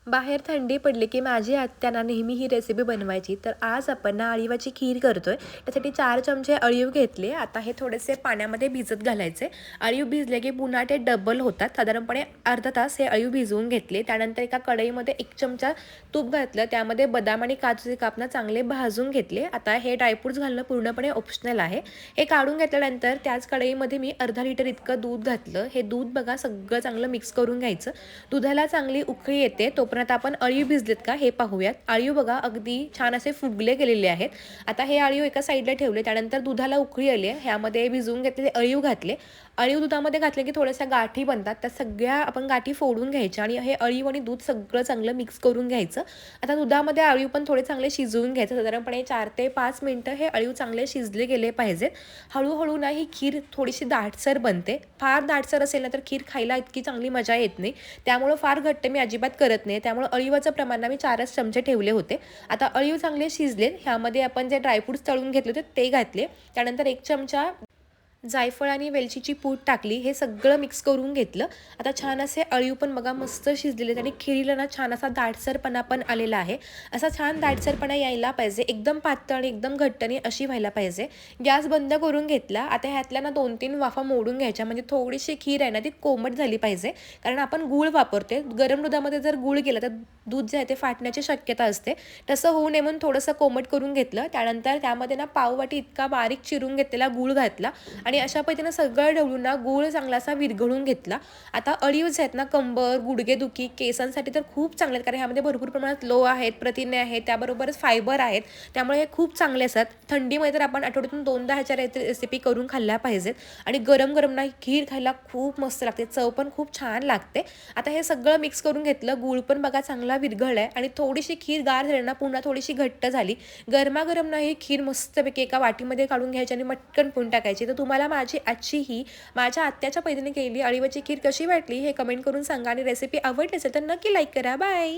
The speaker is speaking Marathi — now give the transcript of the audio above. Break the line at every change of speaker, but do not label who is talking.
बाहेर थंडी पडली की माझी आत्या नेहमी ही रेसिपी बनवायची. तर आज आपण अळीवाची खीर करतोय. त्यासाठी 4 चमचे अळीव घेतले. आता हे थोडेसे पाण्यामध्ये भिजत घालायचे. अळीव भिजले की पुन्हा ते डबल होतात. साधारणपणे अर्धा तास हे अळीव भिजवून घेतले. त्यानंतर एका कढईमध्ये 1 चमचा तूप घातलं. त्यामध्ये बदाम आणि काजूचे कापणं चांगले भाजून घेतले. आता हे ड्रायफ्रूट्स घालणं पूर्णपणे ऑप्शनल आहे. हे काढून घेतल्यानंतर त्याच कढईमध्ये मी अर्धा लिटर इतकं दूध घातलं. हे दूध बघा सगळं चांगलं मिक्स करून घ्यायचं. दुधाला चांगली उकळी येते तोपर्यंत आपण अळीव भिजलेत का हे पाहूयात. अळीव बघा अगदी छान असे फुगले गेलेले आहेत. आता हे अळीव एका साईडला ठेवले. त्यानंतर दुधाला उकळी आली आहे. ह्यामध्ये भिजवून घेतलेले अळीव घातले. अळीव दुधामध्ये घातले की थोड्याशा गाठी बनतात. त्या सगळ्या आपण गाठी फोडून घ्यायच्या आणि हे अळीव आणि दूध सगळं चांगलं मिक्स करून घ्यायचं. आता दुधामध्ये अळीव पण थोडे चांगले शिजवून घ्यायचं. साधारणपणे 4 ते 5 मिनिटं हे अळीव चांगले शिजले गेले पाहिजेत. हळूहळू ना ही खीर थोडीशी दाटसर बनते. फार दाटसर असेल ना तर खीर खायला इतकी चांगली मजा येत नाही. त्यामुळे फार घट्ट मी अजिबात करत नाही. त्यामुळे अळीवाचं प्रमाण मी 4च चमचे ठेवले होते. आता अळीव चांगले शिजले. ह्यामध्ये आपण जे ड्रायफ्रूट्स तळून घेतले होते ते घातले. त्यानंतर 1 चमचा जायफळ आणि वेलचीची पूड टाकली. हे सगळं मिक्स करून घेतलं. आता छान असे अळीव पण बघा मस्त शिजलेले आहेत आणि खिरीला ना छान असा दाटसरपणा पण आलेला आहे. असा छान दाटसरपणा यायला पाहिजे. एकदम पातळ आणि एकदम घट्ट नाही अशी व्हायला पाहिजे. गॅस बंद करून घेतला. आता ह्यातल्या ना 2-3 वाफा मोडून घ्यायच्या. म्हणजे थोडीशी खीर आहे ना ती कोमट झाली पाहिजे. कारण आपण गूळ वापरते. गरम दुधामध्ये जर गूळ गेला तर दूध जे आहे ते फाटण्याची शक्यता असते. तसं होऊ नये म्हणून थोडंसं कोमट करून घेतलं. त्यानंतर त्यामध्ये ना पाववाटी इतका बारीक चिरून घेतलेला गूळ घातला आणि अशा पद्धतीनं सगळं ढवळून ना गूळ चांगला असा विरघळून घेतला. आता अळीव जे आहेत ना कंबर, गुडघेदुखी, केसांसाठी तर खूप चांगले आहेत. कारण ह्यामध्ये भरपूर प्रमाणात लोह आहेत, प्रथिने आहेत, त्याबरोबरच फायबर आहेत. त्यामुळे हे खूप चांगले असतात. थंडीमध्ये तर आपण आठवड्यातून 2दा ह्याच्या रेसिपी करून खाल्ल्या पाहिजेत. आणि गरम गरम ना खीर खायला खूप मस्त लागते. चव पण खूप छान लागते. आता हे सगळं मिक्स करून घेतलं. गूळ पण बघा चांगला विरघळलाय आणि थोडीशी खीर गार झाली ना पुन्हा थोडीशी घट्ट झाली. गरमागरम ना ही खीर मस्तपैकी एका वाटीमध्ये काढून घ्यायची आणि मटकन पुन टाकायची. तर तुम्हाला माझी आजची ही माझ्या आत्याच्या पद्धतीने केलेली अळीवाची खीर कशी वाटली हे कमेंट करून सांगा आणि रेसिपी आवडली असेल तर नक्की लाईक करा. बाय.